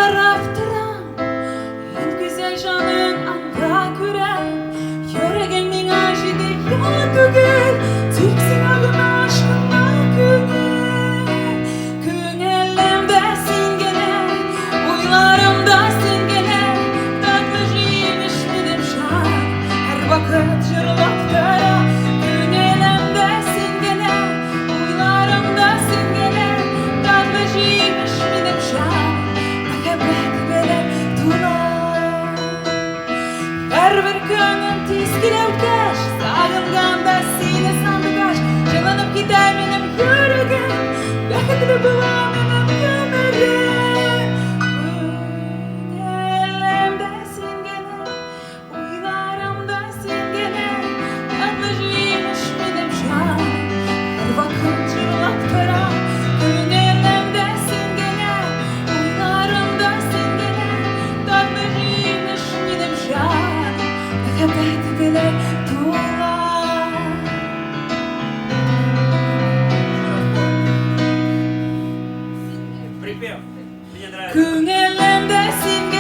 karab turan en güzel canın anda gören yüreğimin acıdı yalan tügül tüksin adına aşkına küngel küngelimde sen gene uylarımda sen gene tatlı jiymiş benim şan her vakit jırlap tara küngelimde sen gene uylarımda sen gene tatlı jiymiş benim şan her bir günüm tiskilevkeş sağımganda seni sandıgaş çalanıp gider benim yüreğim bekle bulan benim gömerim elimde sen gene uylarımda sen gene yanlışıymış benim şan her vakit çırlak tara elimde sen gene uylarımda sen gene yanlışıymış benim şan Опять белая тула. Припев. Мне нравится. Күңелемдә син